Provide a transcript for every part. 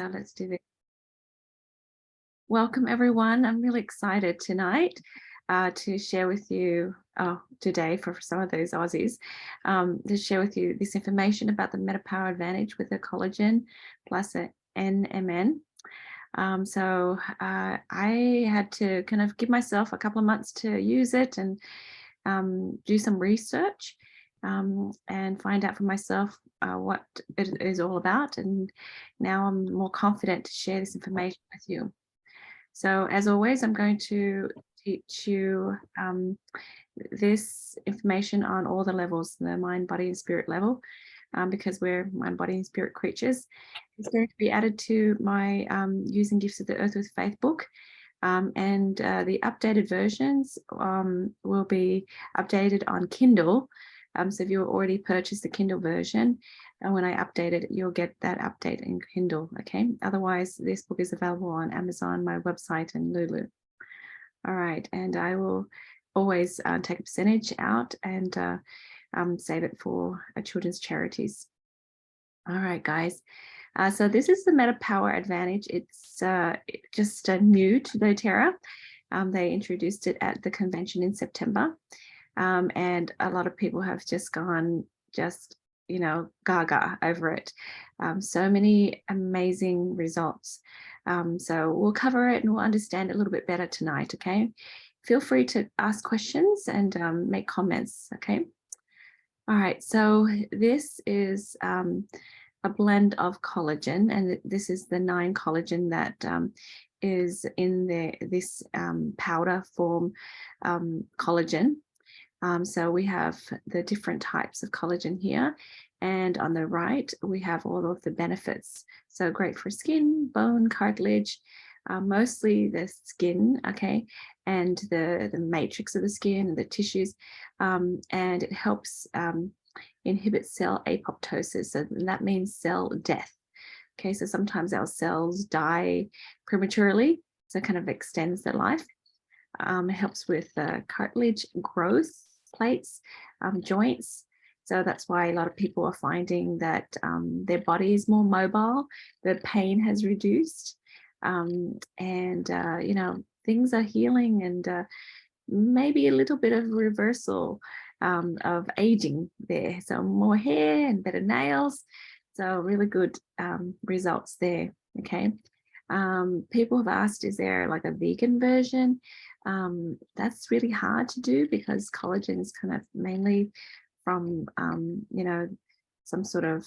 So let's do this. Welcome, everyone. I'm really excited tonight to share with you, today for some of those Aussies, to share with you this information about the MetaPWR Advantage with the collagen plus a NMN. I had to kind of give myself a couple of months to use it and do some research and find out for myself what it is all about. And now I'm more confident to share this information with you. So as always, I'm going to teach you this information on all the levels, the mind, body, and spirit level, because we're mind, body, and spirit creatures. It's going to be added to my Using Gifts of the Earth with Faith book. And the updated versions will be updated on Kindle. So if you already purchased the Kindle version, and when I update it, you'll get that update in Kindle, okay? Otherwise, this book is available on Amazon, my website, and Lulu. All right, and I will always take a percentage out and save it for children's charities. All right, guys. So this is the MetaPWR Advantage. It's just new to doTERRA. They introduced it at the convention in September. And a lot of people have just gone gaga over it. So many amazing results. So we'll cover it and we'll understand it a little bit better tonight, okay? Feel free to ask questions and make comments, okay? All right, so this is a blend of collagen, and this is the 9 collagen that is in this powder form collagen. So we have the different types of collagen here, and on the right we have all of the benefits. So great for skin, bone, cartilage, mostly the skin, okay, and the matrix of the skin and the tissues, and it helps inhibit cell apoptosis. So that means cell death. Okay, so sometimes our cells die prematurely, so it kind of extends their life. It helps with cartilage growth, plates, joints. So that's why a lot of people are finding that their body is more mobile, the pain has reduced, and things are healing, and maybe a little bit of reversal of aging there. So more hair and better nails. So really good results there. Okay. People have asked, is there like a vegan version? That's really hard to do because collagen is kind of mainly from, some sort of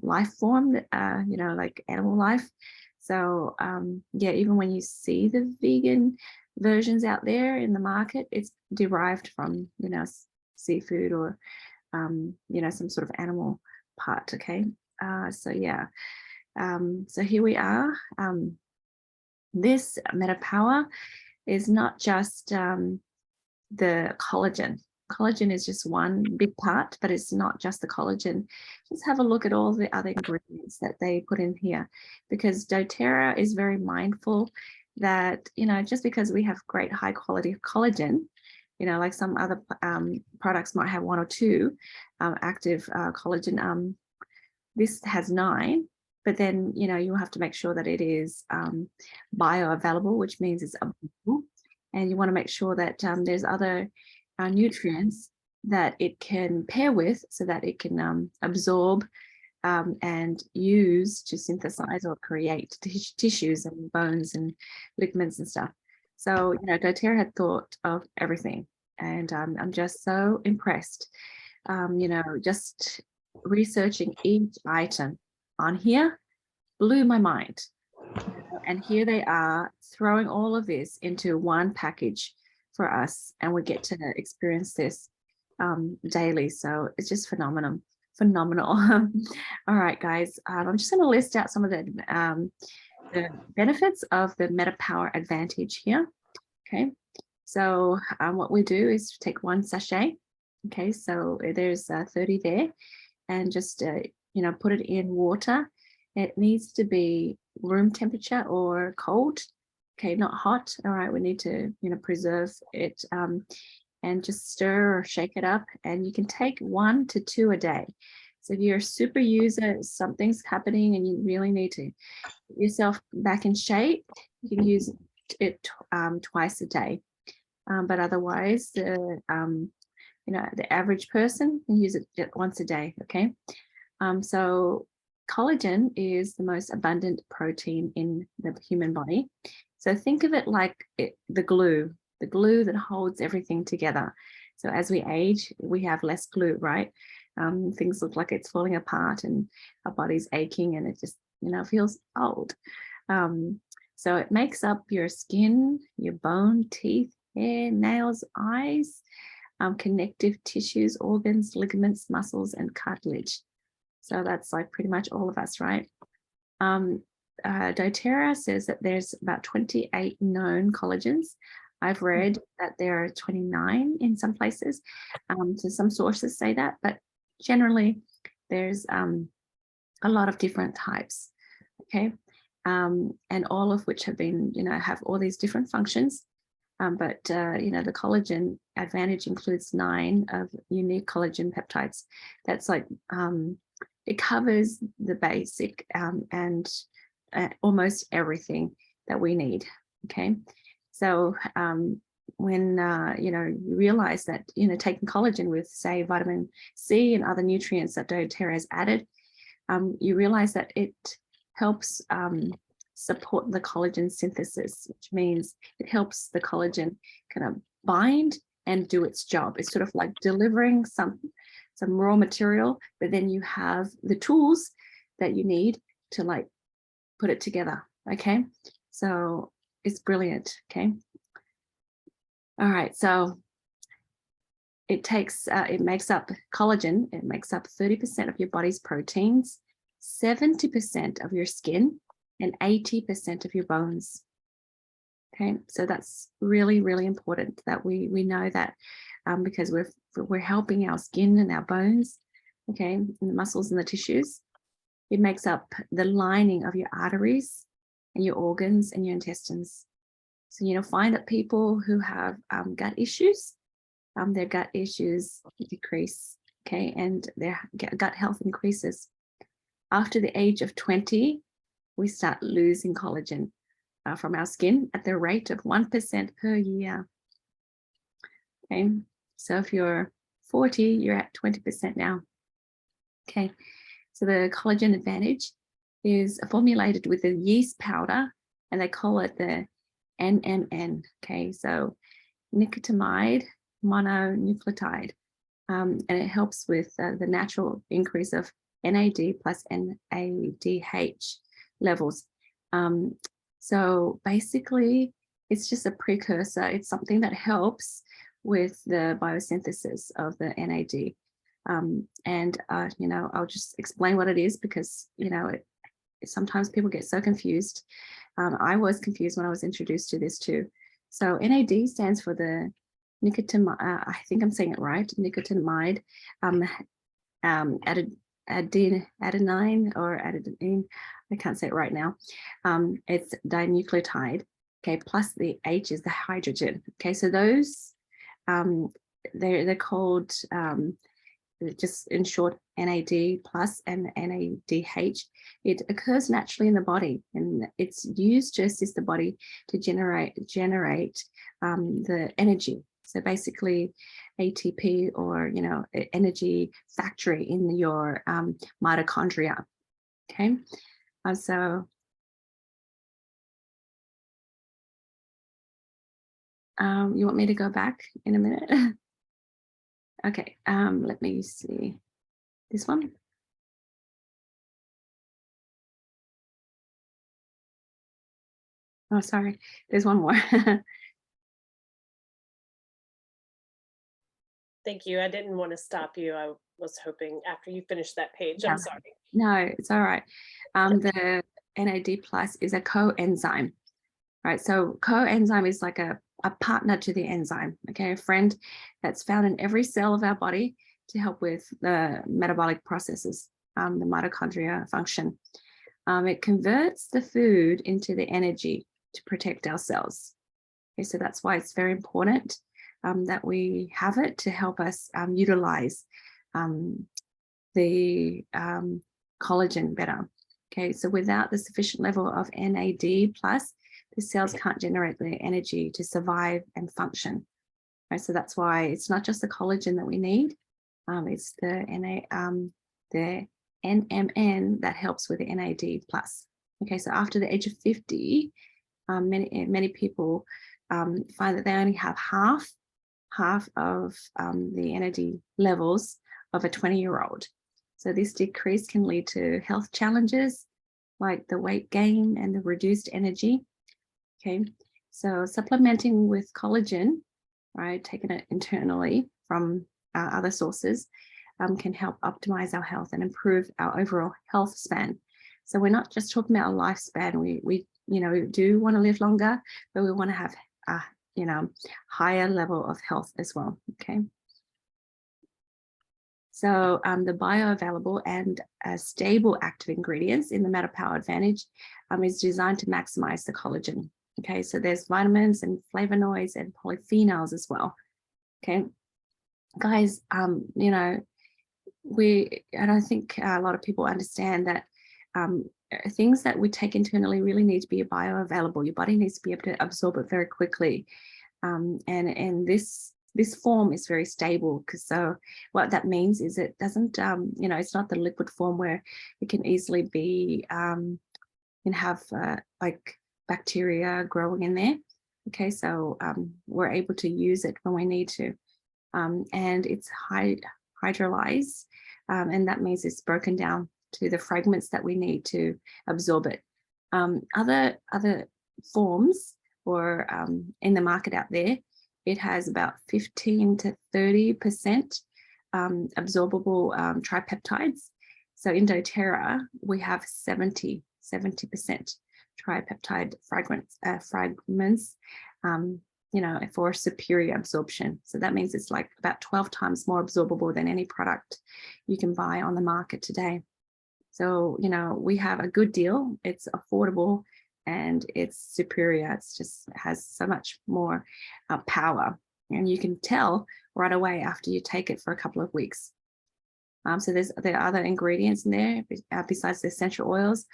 life form, like animal life. So even when you see the vegan versions out there in the market, it's derived from, seafood or, some sort of animal part, okay? So here we are. This MetaPWR is not just the collagen. Collagen is just one big part, but it's not just the collagen. Just have a look at all the other ingredients that they put in here, because doTERRA is very mindful that, just because we have great high quality collagen, like some other products might have 1 or 2 active collagen. This has 9, but then, you'll have to make sure that it is bioavailable, which means it's available. And you want to make sure that there's other nutrients that it can pair with so that it can absorb and use to synthesize or create tissues and bones and ligaments and stuff. So, doTERRA had thought of everything, and I'm just so impressed. Just researching each item on here blew my mind. And here they are throwing all of this into one package for us, and we get to experience this daily. So it's just phenomenal. All right, guys, I'm just going to list out some of the benefits of the MetaPWR Advantage here. Okay, so what we do is take 1 sachet. Okay, so there's 30 there, and just put it in water. It needs to be room temperature or cold. Okay, not hot. All right, we need to preserve it, and just stir or shake it up. And you can take 1 to 2 a day. So if you're a super user, something's happening and you really need to get yourself back in shape, you can use it twice a day. But otherwise, the average person can use it once a day. Okay. So collagen is the most abundant protein in the human body. So think of it like the glue that holds everything together. So as we age, we have less glue, right? Things look like it's falling apart and our body's aching and it just, feels old. So it makes up your skin, your bone, teeth, hair, nails, eyes, connective tissues, organs, ligaments, muscles, and cartilage. So that's like pretty much all of us, right? doTERRA says that there's about 28 known collagens. I've read that there are 29 in some places. So some sources say that, but generally there's a lot of different types, okay? And all of which have been, have all these different functions. But the collagen advantage includes 9 of unique collagen peptides. That's like, it covers the basic and almost everything that we need, okay? So when, you realize that, taking collagen with, say, vitamin C and other nutrients that doTERRA has added, you realize that it helps support the collagen synthesis, which means it helps the collagen kind of bind and do its job. It's sort of like delivering some raw material, but then you have the tools that you need to like put it together, okay? So it's brilliant, okay? All right, so it makes up collagen, it makes up 30% of your body's proteins, 70% of your skin, and 80% of your bones. Okay, so that's really, really important that we know that, because we're helping our skin and our bones, okay, and the muscles and the tissues. It makes up the lining of your arteries and your organs and your intestines. So, find that people who have gut issues, their gut issues decrease, okay, and their gut health increases. After the age of 20, we start losing collagen from our skin at the rate of 1% per year. Okay, so if you're 40, you're at 20% now. Okay, so the collagen advantage is formulated with a yeast powder, and they call it the NMN. Okay, so nicotinamide mononucleotide, and it helps with the natural increase of NAD plus NADH levels. So basically, it's just a precursor. It's something that helps with the biosynthesis of the NAD. And I'll just explain what it is because, sometimes people get so confused. I was confused when I was introduced to this too. So NAD stands for the nicotinamide, I think I'm saying it right, nicotinamide adenine or adenine, I can't say it right now. It's dinucleotide, okay, plus the H is the hydrogen. Okay, so those, they're called, just in short, NAD plus and NADH. It occurs naturally in the body, and it's used to assist the body to generate the energy. So basically, ATP, or energy factory in your mitochondria. Okay, so you want me to go back in a minute? Okay, let me see this one. Oh, sorry, there's one more. Thank you. I didn't want to stop you. I was hoping after you finished that page. Yeah. I'm sorry. No, it's all right. The NAD plus is a coenzyme, right? So coenzyme is like a partner to the enzyme, okay? A friend that's found in every cell of our body to help with the metabolic processes, the mitochondria function. It converts the food into the energy to protect our cells. Okay, so that's why it's very important that we have it to help us utilize the collagen better. Okay, so without the sufficient level of NAD+, the cells can't generate the energy to survive and function. Right, so that's why it's not just the collagen that we need, it's the NMN that helps with the NAD+. Okay, so after the age of 50, many people find that they only have half of the NAD levels of a 20-year-old. So this decrease can lead to health challenges like the weight gain and the reduced energy. Okay, so supplementing with collagen, right, taking it internally from other sources, can help optimize our health and improve our overall health span. So we're not just talking about a lifespan. We do want to live longer, but we want to have a higher level of health as well. Okay. So the bioavailable and stable active ingredients in the MetaPWR Advantage is designed to maximize the collagen. Okay, so there's vitamins and flavonoids and polyphenols as well. Okay, guys, I don't think a lot of people understand that things that we take internally really need to be bioavailable. Your body needs to be able to absorb it very quickly. And this form is very stable, because so what that means is it doesn't, it's not the liquid form where it can easily be, can have like bacteria growing in there. Okay, so we're able to use it when we need to. And it's hydrolyzed, and that means it's broken down to the fragments that we need to absorb it. Other forms or in the market out there, it has about 15 to 30% absorbable tripeptides. So in doTERRA, we have 70% tripeptide fragments, for superior absorption. So that means it's like about 12 times more absorbable than any product you can buy on the market today. So, we have a good deal. It's affordable and it's superior. It's just has so much more power. And you can tell right away after you take it for a couple of weeks. So there are other ingredients in there besides the essential oils: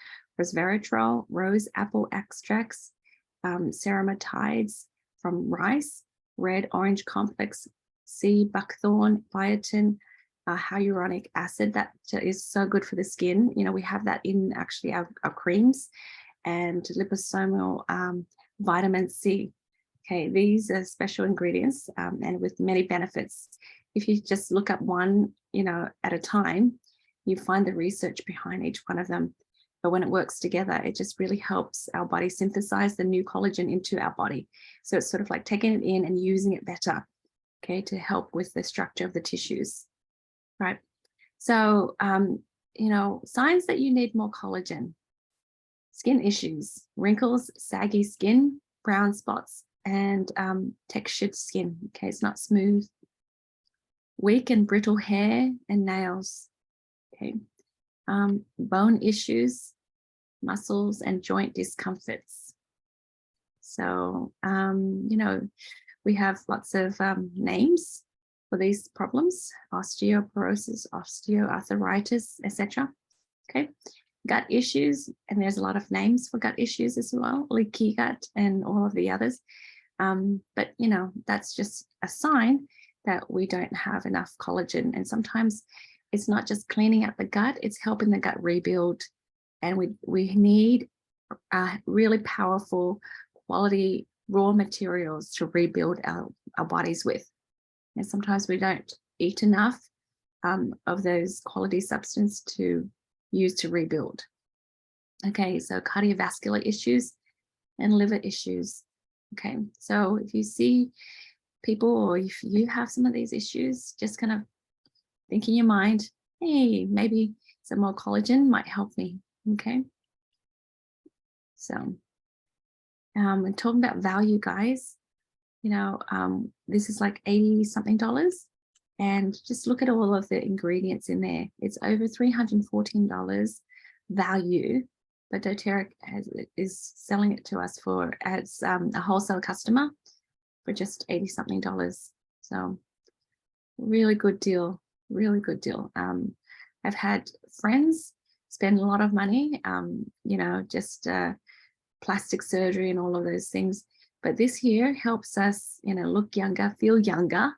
resveratrol, rose apple extracts, ceramides from rice, red orange complex, sea buckthorn, biotin, hyaluronic acid that is so good for the skin. We have that in actually our creams, and liposomal vitamin C. Okay, these are special ingredients and with many benefits. If you just look up one, at a time, you find the research behind each one of them. But when it works together, it just really helps our body synthesize the new collagen into our body. So it's sort of like taking it in and using it better, okay, to help with the structure of the tissues, right? So, signs that you need more collagen: skin issues, wrinkles, saggy skin, brown spots, and textured skin. Okay, it's not smooth. Weak and brittle hair and nails. Okay. Bone issues, muscles, and joint discomforts. So, we have lots of names for these problems: osteoporosis, osteoarthritis, etc. Okay. Gut issues, and there's a lot of names for gut issues as well: leaky gut and all of the others. But that's just a sign that we don't have enough collagen. And sometimes it's not just cleaning out the gut, it's helping the gut rebuild. And we need really powerful quality raw materials to rebuild our bodies with. And sometimes we don't eat enough of those quality substances to use to rebuild. Okay, so cardiovascular issues and liver issues. Okay, so if you see people, or if you have some of these issues, just kind of think in your mind, hey, maybe some more collagen might help me. Okay, so we're talking about value, guys. This is like $80 something, and just look at all of the ingredients in there. It's over $314 value, but doTERRA is selling it to us as a wholesale customer for just $80 something. So really good deal, really good deal. I've had friends spend a lot of money, just plastic surgery and all of those things. But this here helps us, look younger, feel younger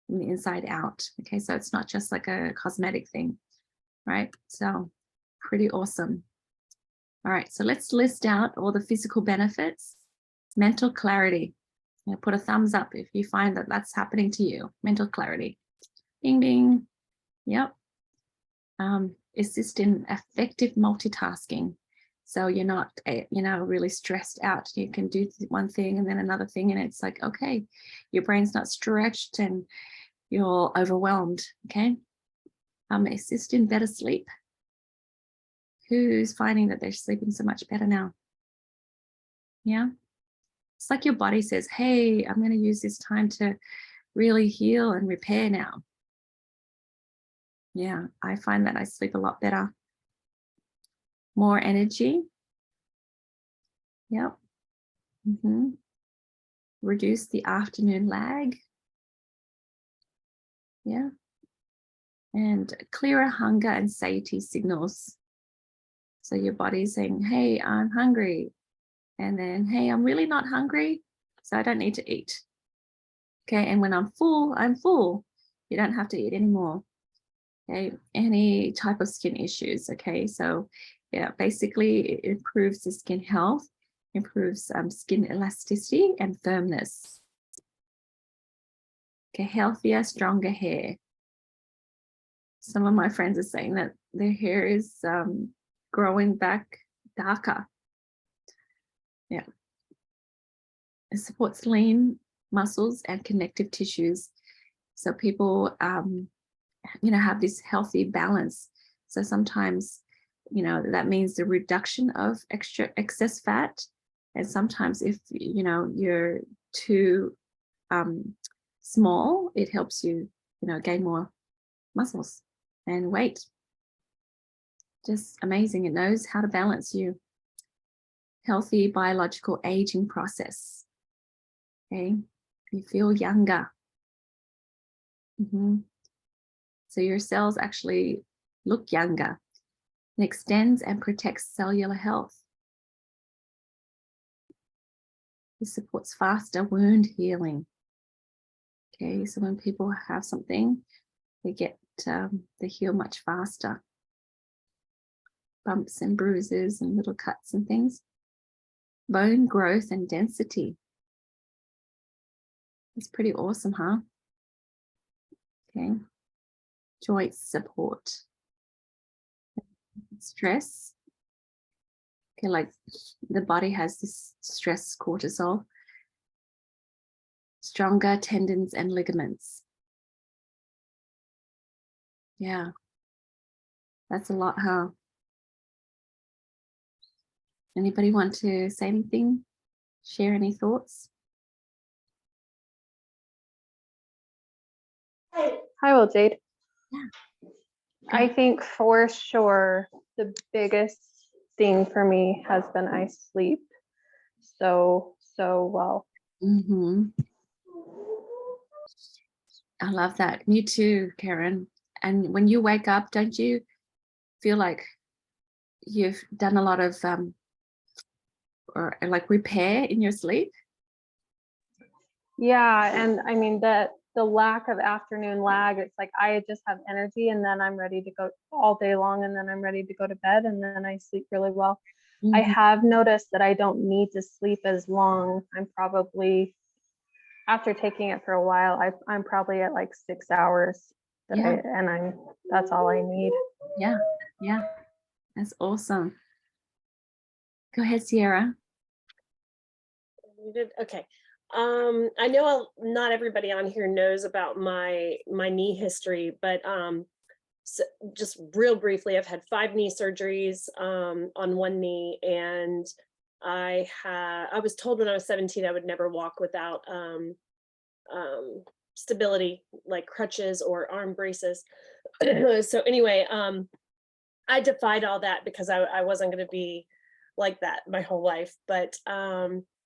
from the inside out. Okay, so it's not just like a cosmetic thing, right? So pretty awesome. All right, so let's list out all the physical benefits. Mental clarity. Put a thumbs up if you find that that's happening to you. Mental clarity. Ding, ding. Yep. Assist in effective multitasking. So you're not, really stressed out. You can do one thing and then another thing, and it's like, okay, your brain's not stretched and you're overwhelmed. Okay. Assist in better sleep. Who's finding that they're sleeping so much better now? Yeah. It's like your body says, hey, I'm going to use this time to really heal and repair now. Yeah, I find that I sleep a lot better. More energy. Yep. Reduce the afternoon lag. Yeah. And clearer hunger and satiety signals. So your body's saying, hey, I'm hungry. And then, hey, I'm really not hungry, so I don't need to eat. Okay, and when I'm full, I'm full. You don't have to eat anymore. Okay, any type of skin issues. Okay, so yeah, basically it improves the skin health, improves skin elasticity and firmness. Okay, healthier, stronger hair. Some of my friends are saying that their hair is growing back darker. Yeah. It supports lean muscles and connective tissues. So people, have this healthy balance. So sometimes, that means the reduction of excess fat. And sometimes if, you're too small, it helps you, gain more muscles and weight. Just amazing. It knows how to balance you. Healthy biological aging process. Okay, you feel younger. So your cells actually look younger. It extends and protects cellular health. It supports faster wound healing. Okay, so when people have something, they heal much faster. Bumps and bruises and little cuts and things. Bone growth and density. It's pretty awesome, huh? Okay. Joint support. Stress. Okay, like the body has this stress cortisol. Stronger tendons and ligaments. Yeah. That's a lot, huh? Anybody want to say anything? Share any thoughts? Hi, well, Jade. Yeah. I think for sure the biggest thing for me has been I sleep so well. I love that. Me too, Karen. And when you wake up, don't you feel like you've done a lot of or like repair in your sleep? Yeah, and I mean that the lack of afternoon lag, it's like I just have energy and then I'm ready to go all day long and then I'm ready to go to bed and then I sleep really well. I have noticed that I don't need to sleep as long. I'm probably, after taking it for a while, I'm probably at like 6 hours that's all I need. Yeah, that's awesome. Go ahead, Sierra. Okay. I know not everybody on here knows about my knee history, but so just real briefly, I've had 5 knee surgeries on one knee, and I was told when I was 17 I would never walk without stability, like crutches or arm braces. So anyway, I defied all that because I wasn't going to be like that my whole life, but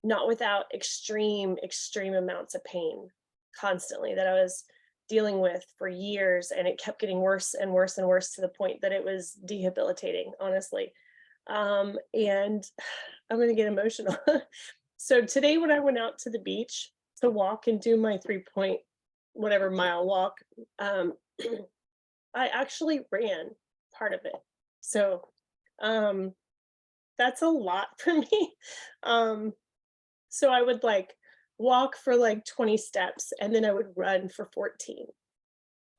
not without extreme amounts of pain constantly, that I was dealing with for years, and it kept getting worse and worse and worse to the point that it was debilitating, honestly. And I'm going to get emotional. So today when I went out to the beach to walk and do my 3 whatever mile walk, I actually ran part of it. So that's a lot for me. So I would like walk for like 20 steps, and then I would run for 14.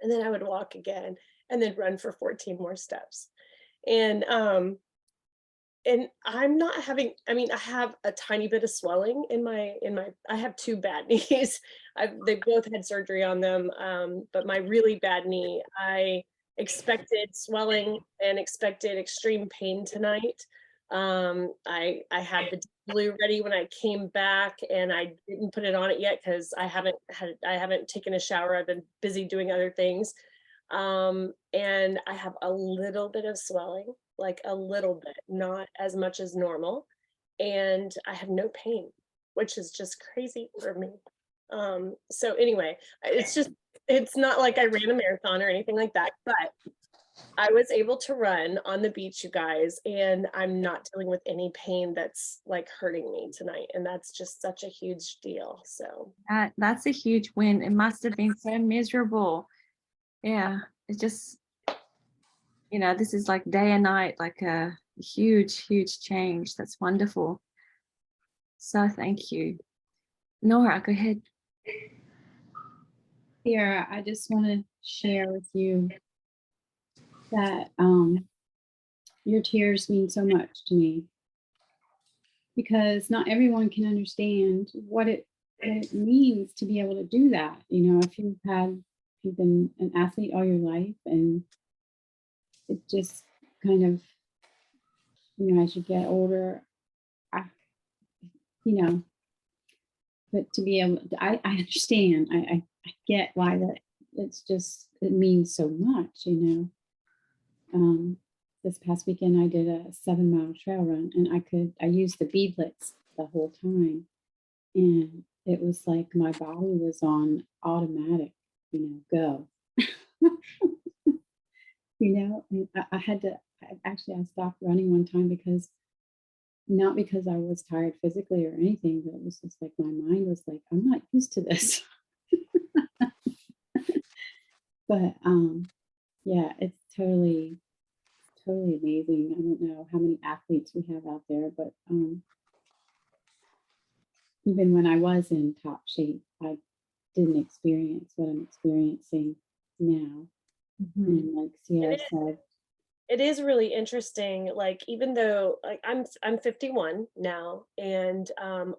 And then I would walk again and then run for 14 more steps. And I'm not having, I mean, I have a tiny bit of swelling in my, I have two bad knees. They both had surgery on them. But my really bad knee, I expected swelling and expected extreme pain tonight. I had the blue ready when I came back, and I didn't put it on it yet because I haven't taken a shower. I've been busy doing other things. And I have a little bit of swelling, like a little bit, not as much as normal. And I have no pain, which is just crazy for me. So anyway, it's not like I ran a marathon or anything like that, but I was able to run on the beach, you guys, and I'm not dealing with any pain that's like hurting me tonight. And that's just such a huge deal. So That's a huge win. It must have been so miserable. Yeah, it's just, this is like day and night, like a huge, huge change. That's wonderful. So thank you. Nora, go ahead. Sarah, I just want to share with you that your tears mean so much to me, because not everyone can understand what it means to be able to do that. If you've been an athlete all your life, and it just kind of, as you get older, but to be able to, I understand, I get why that it means so much, This past weekend I did a 7-mile trail run, and I used the beadlets the whole time. And it was like my body was on automatic, go. And I stopped running one time not because I was tired physically or anything, but it was just like my mind was like, I'm not used to this. But yeah, it's totally amazing. I don't know how many athletes we have out there, but even when I was in top shape, I didn't experience what I'm experiencing now. Mm-hmm. And like Sierra said, it is really interesting. Like, even though like I'm 51 now, and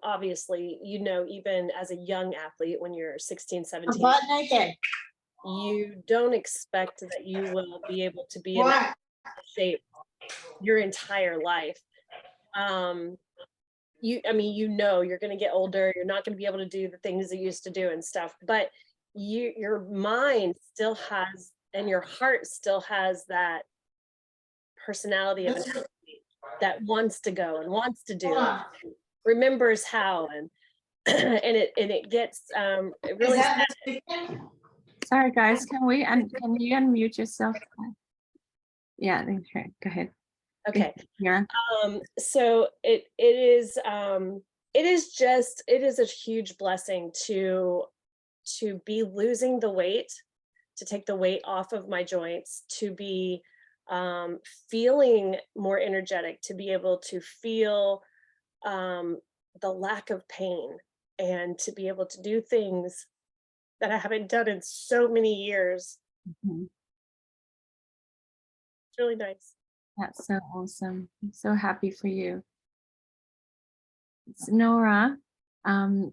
obviously, even as a young athlete, when you're 16, 17, you don't expect that you will be able to be in that shape your entire life. You're going to get older, you're not going to be able to do the things you used to do and stuff, but your mind still has, and your heart still has that personality of an athlete that wants to go and wants to do it, remembers how, and it gets it really sad. Sorry guys, can you unmute yourself? Yeah, okay, go ahead. Okay. Yeah. So it is a huge blessing to be losing the weight, to take the weight off of my joints, to be feeling more energetic, to be able to feel the lack of pain, and to be able to do things that I haven't done in so many years. Mm-hmm. It's really nice. That's so awesome. I'm so happy for you. So Nora, do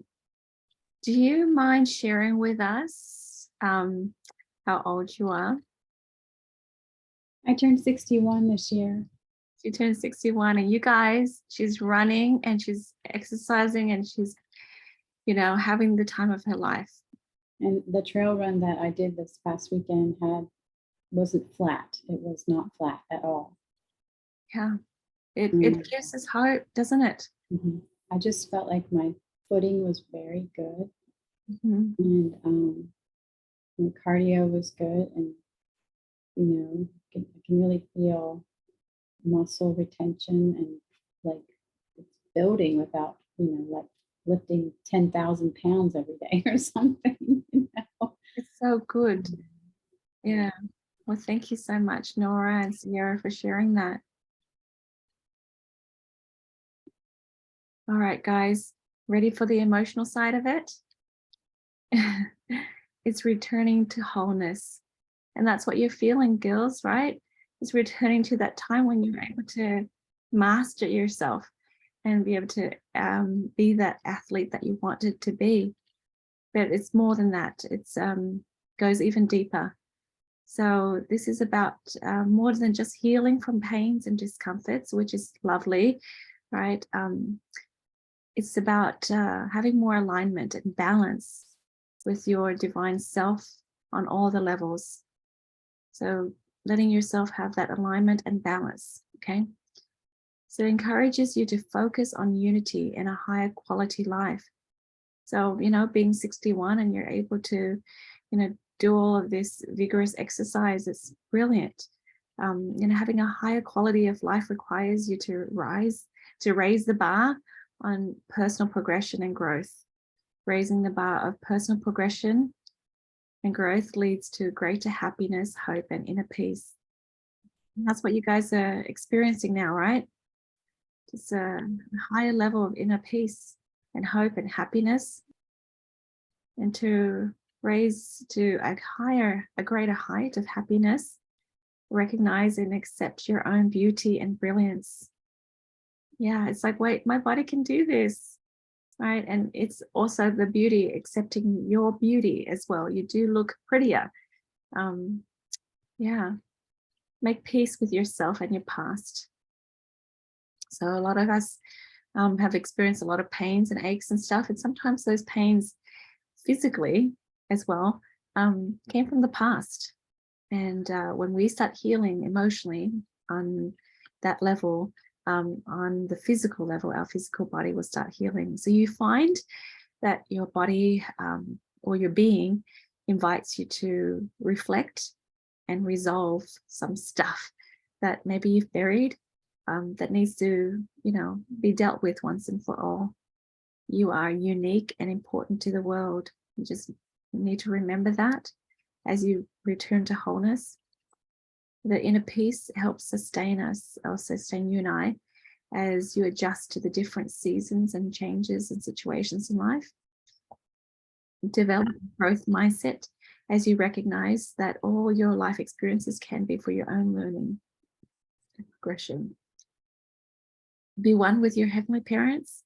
you mind sharing with us how old you are? I turned 61 this year. She turned 61, and you guys, she's running and she's exercising and she's, having the time of her life. And the trail run that I did this past weekend wasn't flat. It was not flat at all. Yeah, it gives us hope, doesn't it? Mm-hmm. I just felt like my footing was very good. Mm-hmm. And and the cardio was good, and I can really feel muscle retention, and like it's building without like lifting 10,000 pounds every day or something. It's so good. Yeah. Well, thank you so much, Nora and Sierra, for sharing that. All right, guys, ready for the emotional side of it? It's returning to wholeness. And that's what you're feeling, girls, right? It's returning to that time when you're able to master yourself and be able to be that athlete that you wanted to be. But it's more than that. It's goes even deeper. So this is about more than just healing from pains and discomforts, which is lovely, right? It's about having more alignment and balance with your divine self on all the levels. So letting yourself have that alignment and balance, okay? So it encourages you to focus on unity and a higher quality life. So, being 61 and you're able to, do all of this vigorous exercise, it's brilliant. Having a higher quality of life requires you to raise the bar on personal progression and growth. Raising the bar of personal progression and growth leads to greater happiness, hope, and inner peace. And that's what you guys are experiencing now, right? It's a higher level of inner peace and hope and happiness, and to raise to a greater height of happiness, recognize and accept your own beauty and brilliance. Yeah, it's like, wait, my body can do this, right? And it's also the beauty, accepting your beauty as well. You do look prettier. Yeah, make peace with yourself and your past. So a lot of us have experienced a lot of pains and aches and stuff, and sometimes those pains physically as well came from the past. And when we start healing emotionally on that level, on the physical level, our physical body will start healing. So you find that your body or your being invites you to reflect and resolve some stuff that maybe you've buried, that needs to, be dealt with once and for all. You are unique and important to the world. You just need to remember that as you return to wholeness. The inner peace helps sustain us, or sustain you and I, as you adjust to the different seasons and changes and situations in life. Develop a growth mindset as you recognize that all your life experiences can be for your own learning and progression. Be one with your heavenly parents.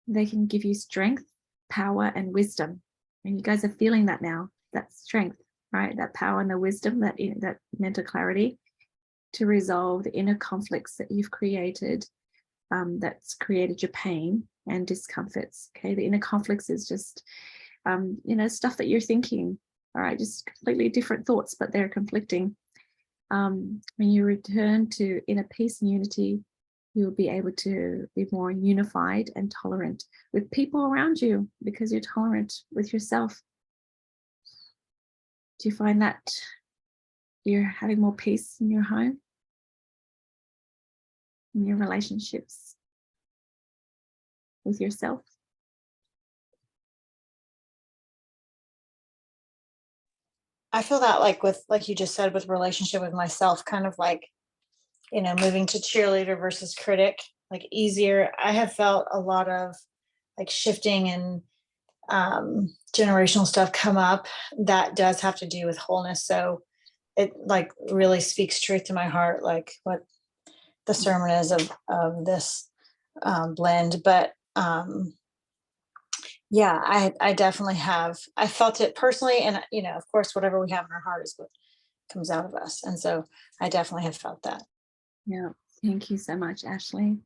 They can give you strength, power, and wisdom. And you guys are feeling that now, that strength, right? That power and the wisdom, that mental clarity to resolve the inner conflicts that you've created, that's created your pain and discomforts. Okay, the inner conflicts is just, stuff that you're thinking. All right, just completely different thoughts, but they're conflicting. When you return to inner peace and unity, you'll be able to be more unified and tolerant with people around you because you're tolerant with yourself. Do you find that you're having more peace in your home, in your relationships with yourself? I feel that like you just said, with relationship with myself, kind of like, moving to cheerleader versus critic, like easier. I have felt a lot of like shifting and generational stuff come up that does have to do with wholeness. So it like really speaks truth to my heart, like what the sermon is of this blend. But yeah, I definitely have. I felt it personally, and of course, whatever we have in our heart is what comes out of us. And so I definitely have felt that. Yeah, thank you so much, Ashley.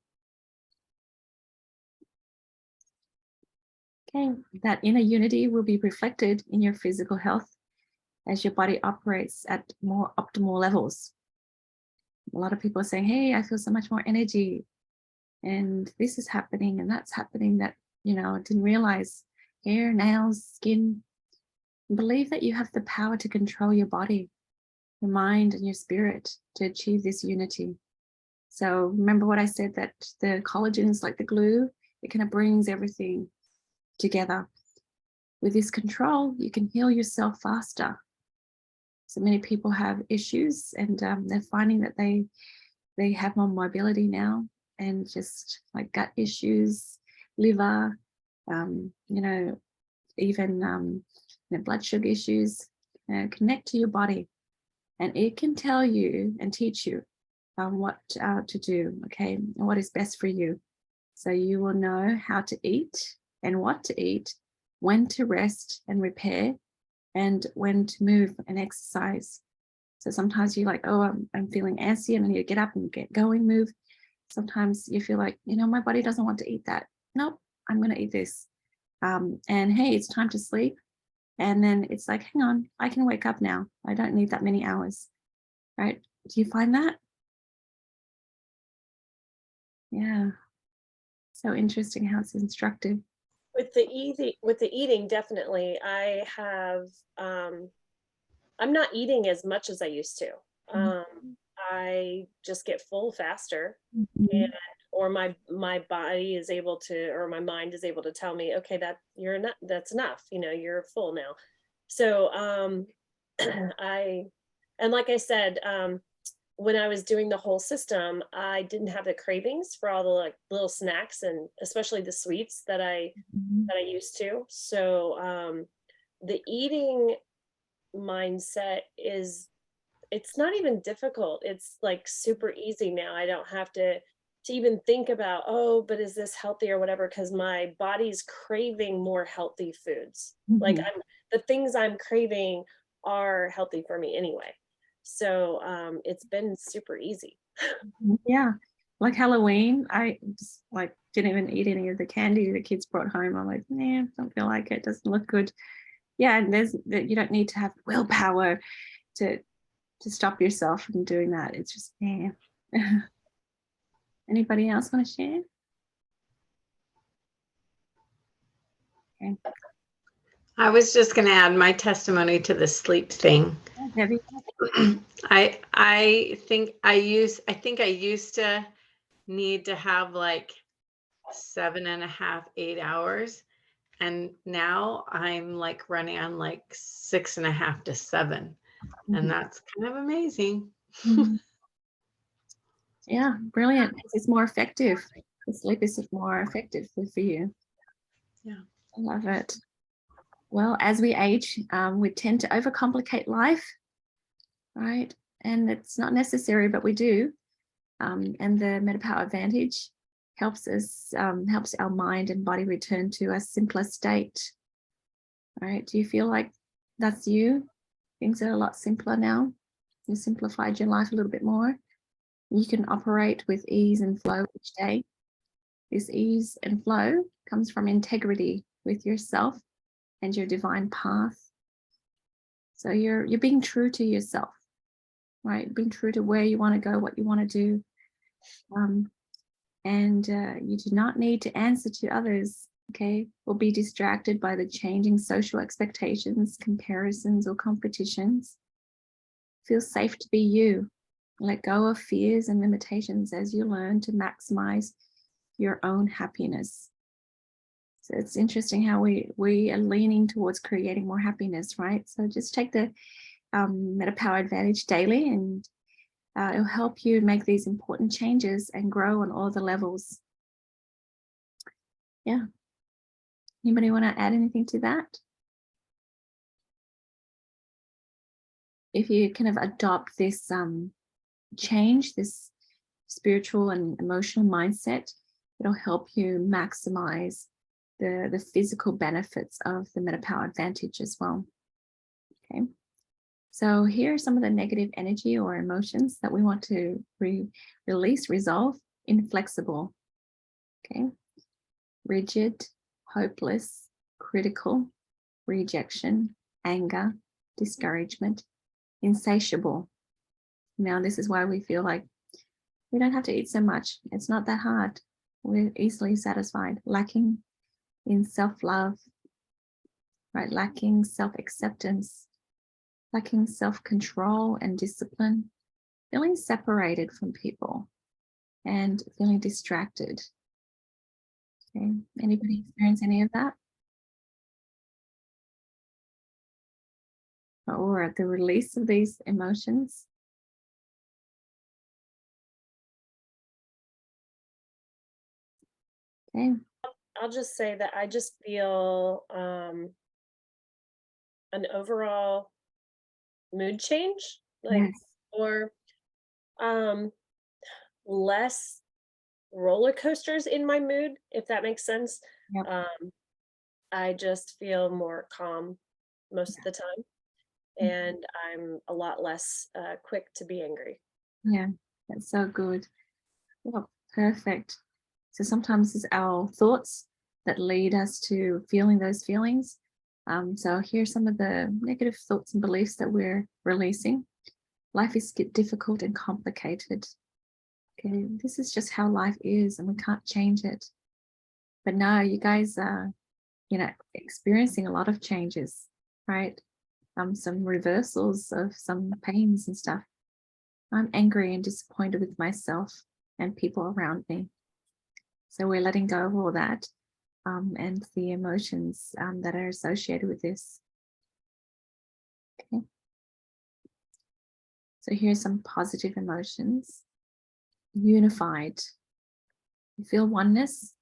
Okay, that inner unity will be reflected in your physical health as your body operates at more optimal levels. A lot of people are saying, hey, I feel so much more energy, and this is happening and that's happening that, didn't realize. Hair, nails, skin, Believe that you have the power to control your body, your mind, and your spirit to achieve this unity. So remember what I said, that the collagen is like the glue. It kind of brings everything together. With this control, you can heal yourself faster. So many people have issues, and they're finding that they have more mobility now, and just like gut issues, liver, even blood sugar issues. Connect to your body, and it can tell you and teach you what to do, okay, and what is best for you. So you will know how to eat and what to eat, when to rest and repair, and when to move and exercise. So sometimes you're like, oh, I'm feeling antsy and I need to get up and get going, move. Sometimes you feel like, my body doesn't want to eat that. Nope, I'm going to eat this. And hey, it's time to sleep. And then it's like, hang on, I can wake up now. I don't need that many hours, right? Do you find that? Yeah. So interesting how it's instructive. With the eating, definitely. I have, I'm not eating as much as I used to. I just get full faster, and or my body is able to, or my mind is able to tell me, okay, that's enough, you're full now. So and like I said, when I was doing the whole system, I didn't have the cravings for all the like little snacks, and especially the sweets that I used to. So the eating mindset it's not even difficult. It's like super easy now. I don't have to even think about, oh, but is this healthy or whatever, because my body's craving more healthy foods. Like the things I'm craving are healthy for me anyway. So it's been super easy. Yeah. Like Halloween, I just like didn't even eat any of the candy the kids brought home. I'm like, nah, don't feel like it. Doesn't look good. Yeah, and you don't need to have willpower to stop yourself from doing that. It's just, yeah. Anybody else want to share? Okay. I was just going to add my testimony to the sleep thing. Debbie? I think I used to need to have like 7.5, 8 hours. And now I'm like running on like 6.5 to 7. And that's kind of amazing. Yeah, brilliant. It's more effective. The sleep is more effective for you. Yeah. I love it. Well, as we age, we tend to overcomplicate life, right? And it's not necessary, but we do. And the MetaPWR Advantage helps our mind and body return to a simpler state. All right. Do you feel like that's you? Things are a lot simpler now. You simplified your life a little bit more. You can operate with ease and flow each day. This ease and flow comes from integrity with yourself and your divine path. So you're being true to yourself, right? Being true to where you want to go, what you want to do. And you do not need to answer to others, okay? Or be distracted by the changing social expectations, comparisons, or competitions. Feel safe to be you. Let go of fears and limitations as you learn to maximize your own happiness. So it's interesting how we are leaning towards creating more happiness, right? So just take the MetaPWR Advantage daily, and it'll help you make these important changes and grow on all the levels. Yeah. Anybody want to add anything to that? If you kind of adopt this change, this spiritual and emotional mindset, it'll help you maximize the physical benefits of the MetaPWR Advantage as well. Okay. So here are some of the negative energy or emotions that we want to release, resolve. Inflexible. Okay. Rigid, hopeless, critical, rejection, anger, discouragement, insatiable. Now, this is why we feel like we don't have to eat so much. It's not that hard. We're easily satisfied. Lacking in self-love, right? Lacking self-acceptance, lacking self-control and discipline, feeling separated from people, and feeling distracted. Okay, anybody experience any of that? Or the release of these emotions? Okay. I'll just say that I just feel an overall mood change, like, Yes. or less roller coasters in my mood, if that makes sense. Yep. I just feel more calm most of the time, and I'm a lot less quick to be angry. Yeah, that's so good. Well, perfect. So sometimes it's our thoughts that lead us to feeling those feelings. So here's some of the negative thoughts and beliefs that we're releasing. Life is difficult and complicated. Okay, this is just how life is, and we can't change it. But now you guys are, experiencing a lot of changes, right? Some reversals of some pains and stuff. I'm angry and disappointed with myself and people around me. So we're letting go of all that and the emotions that are associated with this. Okay. So here's some positive emotions. Unified. You feel oneness,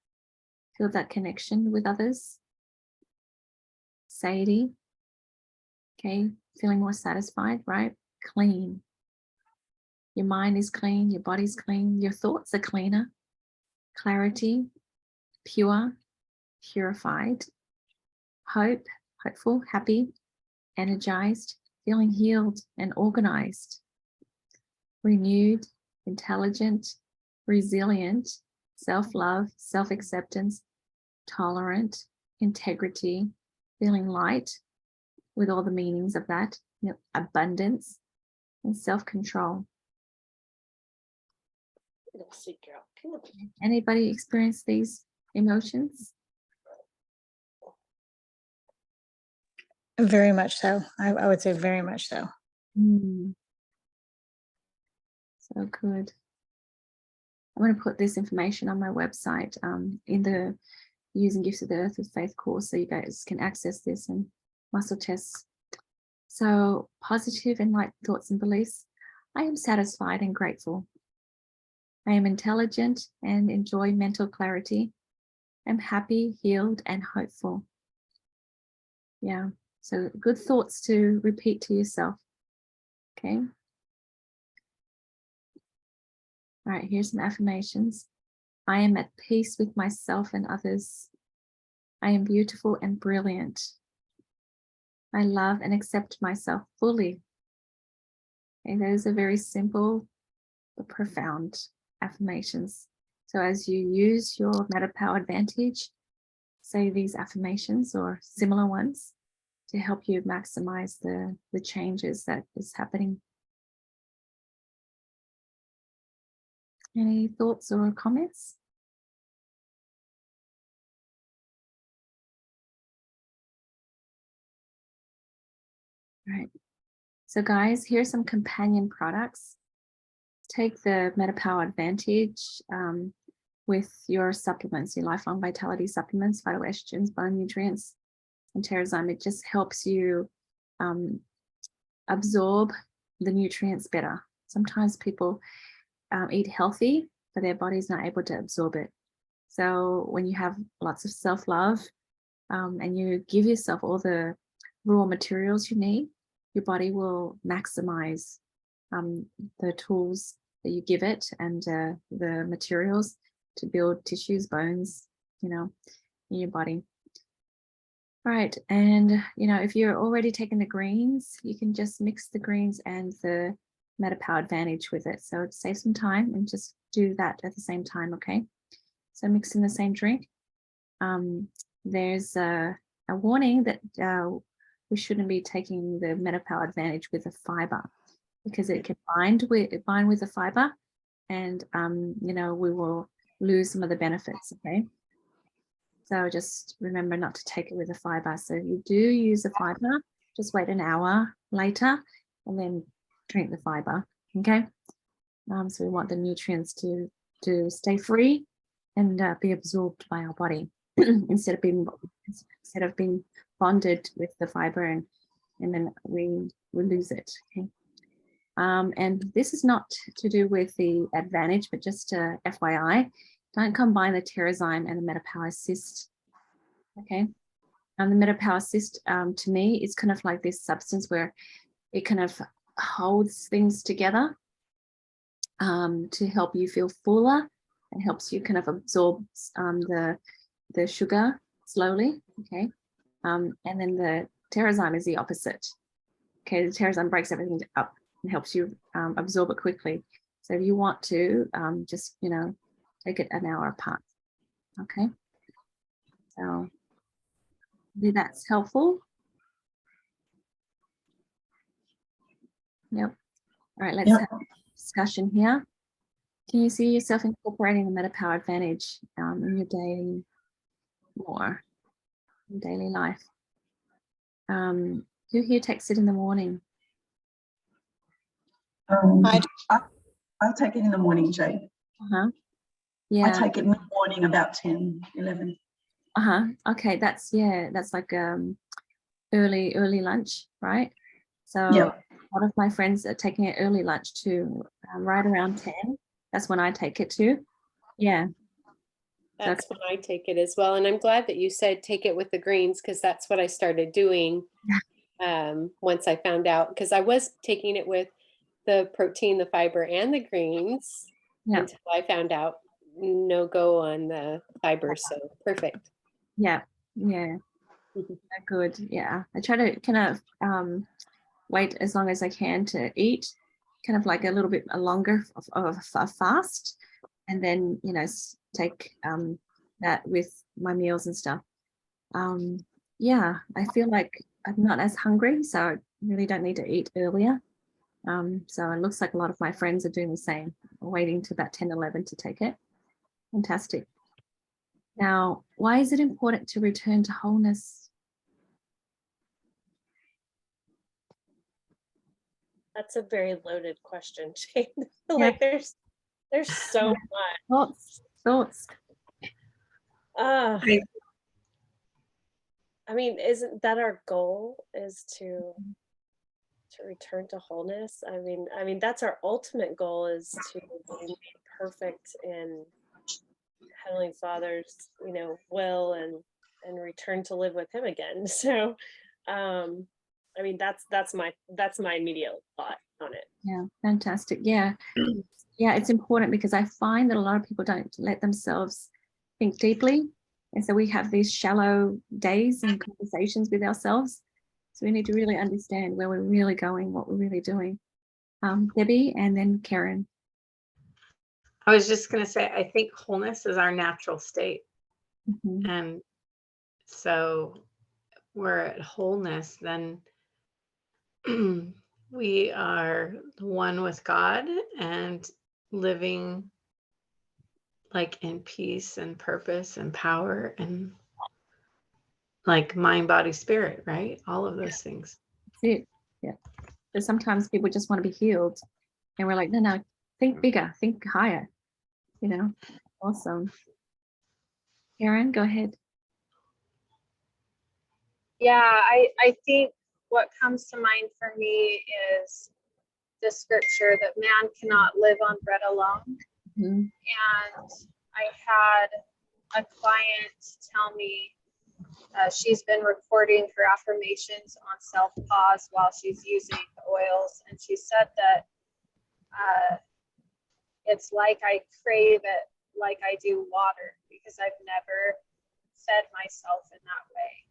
feel that connection with others. Satiety. Okay, feeling more satisfied, right? Clean. Your mind is clean, your body's clean, your thoughts are cleaner. Clarity, pure, purified. Hope, hopeful, happy, energized, feeling healed and organized. Renewed, intelligent, resilient, self-love, self-acceptance, tolerant, integrity, feeling light with all the meanings of that, abundance, and self-control. Sweet girl. Come on. Anybody experience these emotions? Very much so. I would say very much so. So good. I'm going to put this information on my website in the Using Gifts of the Earth with Faith course, so you guys can access this and muscle tests. So positive and light thoughts and beliefs. I am satisfied and grateful. I am intelligent and enjoy mental clarity. I'm happy, healed, and hopeful. Yeah, so good thoughts to repeat to yourself. Okay. All right, here's some affirmations. I am at peace with myself and others. I am beautiful and brilliant. I love and accept myself fully. Okay, those are very simple but profound affirmations. So as you use your MetaPWR Advantage, say these affirmations or similar ones to help you maximize the changes that is happening. Any thoughts or comments? All right. So guys, here's some companion products. Take the MetaPWR Advantage with your supplements, your lifelong vitality supplements, phytoestrogens, bone nutrients, and Terrazyme. It just helps you absorb the nutrients better. Sometimes people eat healthy, but their body's not able to absorb it. So when you have lots of self-love and you give yourself all the raw materials you need, your body will maximize the tools that you give it and the materials to build tissues, bones, in your body. All right, and if you're already taking the greens, you can just mix the greens and the MetaPWR Advantage with it. So save some time and just do that at the same time, okay? So mix in the same drink. There's a warning that we shouldn't be taking the MetaPWR Advantage with a fiber because it can bind with the fiber, and we will lose some of the benefits. Okay. So just remember not to take it with a fiber. So if you do use a fiber, just wait an hour later and then drink the fiber. Okay. So we want the nutrients to stay free and be absorbed by our body instead of being bonded with the fiber, and then we lose it. Okay. And this is not to do with the Advantage, but just FYI, don't combine the Terrazyme and the MetaPWR Cyst. Okay. The MetaPWR Cyst to me is kind of like this substance where it kind of holds things together to help you feel fuller. It helps you kind of absorb the sugar slowly. Okay. And then the Terrazyme is the opposite. Okay, the Terrazyme breaks everything up and helps you absorb it quickly. So if you want to, just, take it an hour apart. Okay. So maybe that's helpful. Yep. All right, let's have a discussion here. Can you see yourself incorporating the MetaPWR Advantage in your daily life? Who here takes it in the morning? I take it in the morning, Jade. Yeah. I take it in the morning about 10, 11. Okay, that's like early lunch, right? So Yep. a lot of my friends are taking it early lunch too, right around 10. That's when I take it too. Yeah. That's when I take it as well. And I'm glad that you said take it with the greens, because that's what I started doing once I found out, because I was taking it with the protein, the fiber, and the greens until I found out no go on the fiber. So perfect. Yeah. Good. Yeah. I try to kind of wait as long as I can to eat, kind of like a little bit longer of a fast, and then take that with my meals and stuff. Yeah, I feel like I'm not as hungry, so I really don't need to eat earlier. So it looks like a lot of my friends are doing the same, waiting to about 10, 11 to take it. Fantastic. Now, why is it important to return to wholeness? That's a very loaded question, Jane. Like there's so much. Thoughts. I mean, isn't that our goal, is to return to wholeness? I mean, that's our ultimate goal, is to be made perfect in Heavenly Father's, will, and return to live with Him again. So, I mean, that's my immediate thought on it. Yeah, fantastic. Yeah, it's important, because I find that a lot of people don't let themselves think deeply. And so we have these shallow days and conversations with ourselves. So we need to really understand where we're really going, what we're really doing. Debbie, and then Karen. I was just going to say, I think wholeness is our natural state. And so we're at wholeness, then we are one with God and living like in peace and purpose and power and like mind, body, spirit, right? All of those things. That's it. Yeah. So sometimes people just want to be healed, and we're like, no, think bigger, think higher. Awesome. Karen, go ahead. Yeah, I think what comes to mind for me is the scripture that man cannot live on bread alone. And I had a client tell me she's been recording her affirmations on self-pause while she's using the oils. And she said that it's like I crave it like I do water, because I've never fed myself in that way.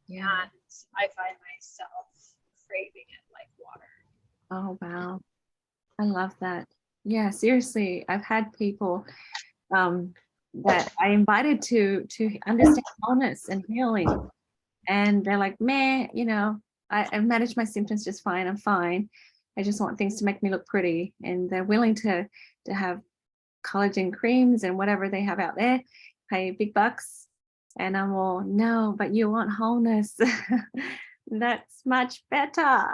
Yeah. And I find myself craving it like water. Oh, wow. I love that. Yeah, seriously. I've had people that I invited to understand wholeness and healing. And they're like, meh, I've managed my symptoms just fine. I'm fine. I just want things to make me look pretty. And they're willing to have collagen creams and whatever they have out there, pay big bucks. And I'm all, no, but you want wholeness. That's much better.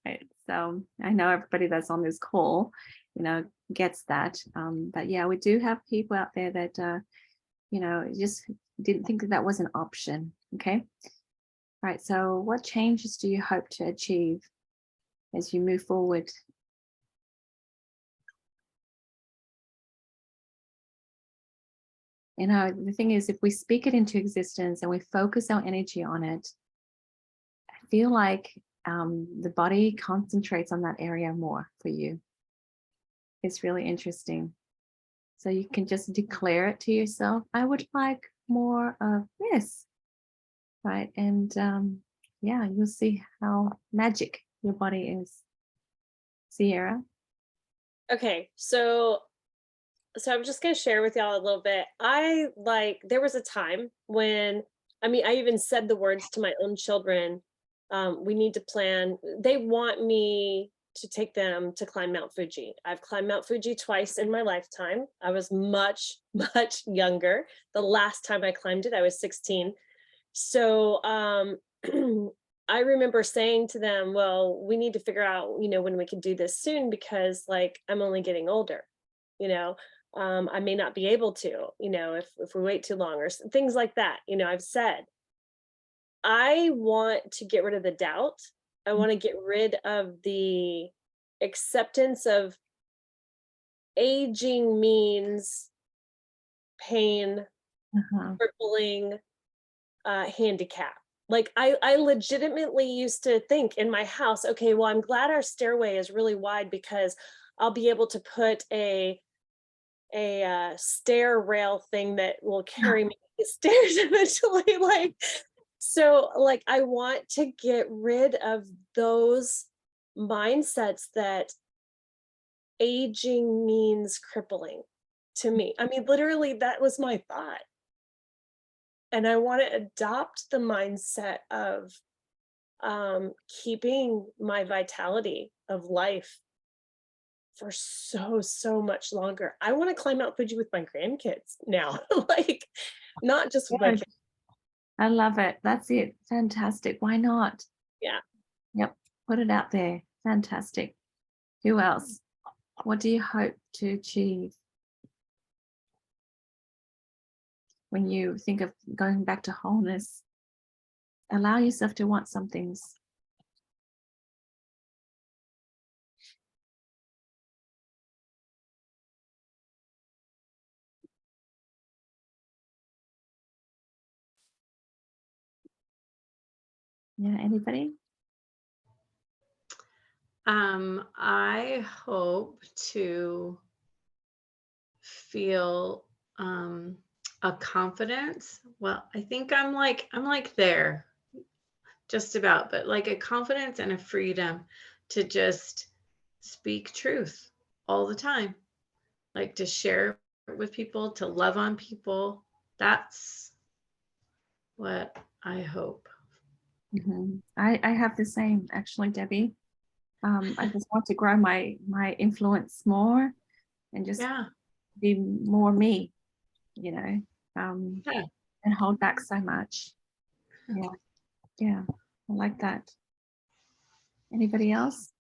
Right. So I know everybody that's on this call, gets that. But yeah, we do have people out there that, just didn't think that that was an option. Okay. Right. So what changes do you hope to achieve as you move forward? The thing is, if we speak it into existence and we focus our energy on it, I feel like the body concentrates on that area more for you. It's really interesting. So you can just declare it to yourself. I would like more of this, right? And yeah, you'll see how magic your body is. Sierra? Okay, so I'm just going to share with y'all a little bit. There was a time when, I even said the words to my own children, we need to plan. They want me to take them to climb Mount Fuji. I've climbed Mount Fuji twice in my lifetime. I was much, much younger. The last time I climbed it, I was 16. So I remember saying to them, well, we need to figure out, when we can do this soon, because I'm only getting older, I may not be able to, if we wait too long or things like that. I've said, I want to get rid of the doubt. I want to get rid of the acceptance of aging means pain, crippling, handicap. I legitimately used to think in my house, okay, well, I'm glad our stairway is really wide because I'll be able to put a stair rail thing that will carry me up the stairs eventually. So I want to get rid of those mindsets that aging means crippling to me. Literally, that was my thought. And I want to adopt the mindset of keeping my vitality of life for so much longer. I want to climb Mount Fuji with my grandkids now, not just with my Yes, kids. I love it. That's it. Fantastic. Why not? Yeah. Yep. Put it out there. Fantastic. Who else? What do you hope to achieve when you think of going back to wholeness? Allow yourself to want some things. Yeah, anybody? I hope to feel a confidence. Well, I think I'm like there just about, but like a confidence and a freedom to just speak truth all the time, like to share with people, to love on people. That's what I hope. I have the same, actually, Debbie. I just want to grow my influence more and just be more me, and hold back so much. Yeah, I like that. Anybody else?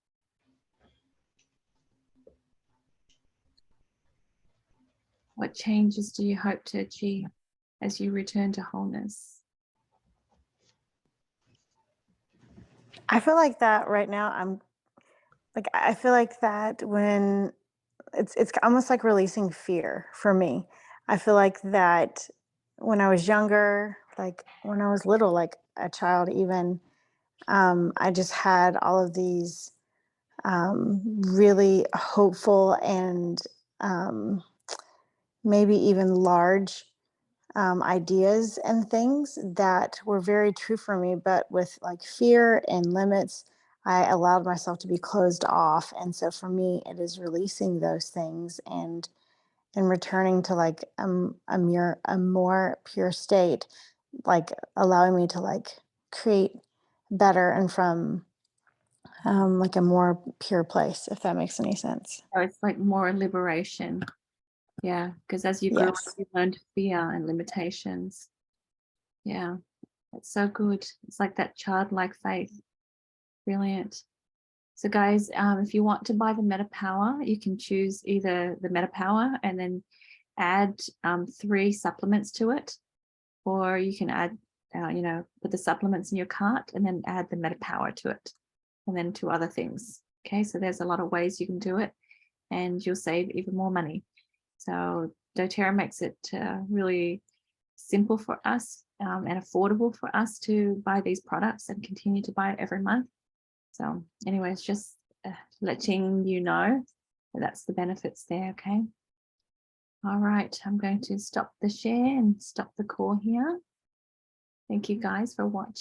What changes do you hope to achieve as you return to wholeness? I feel like that right now. I feel like that when it's almost like releasing fear for me. I feel like that when I was younger, like when I was little, like a child even, I just had all of these really hopeful and maybe even large ideas and things that were very true for me, but with like fear and limits, I allowed myself to be closed off. And so for me, it is releasing those things and returning to like a more pure state, like allowing me to like create better and from like a more pure place, if that makes any sense. So it's like more liberation. Yeah, because as you grew up, Yes. you learned fear and limitations. Yeah, that's so good. It's like that childlike faith. Brilliant. So guys, if you want to buy the MetaPWR, you can choose either the MetaPWR and then add 3 supplements to it, or you can add, put the supplements in your cart and then add the MetaPWR to it, and then 2 other things. Okay, so there's a lot of ways you can do it, and you'll save even more money. So doTERRA makes it really simple for us and affordable for us to buy these products and continue to buy it every month. So anyways, just letting you know that that's the benefits there. Okay. All right, I'm going to stop the share and stop the call here. Thank you guys for watching.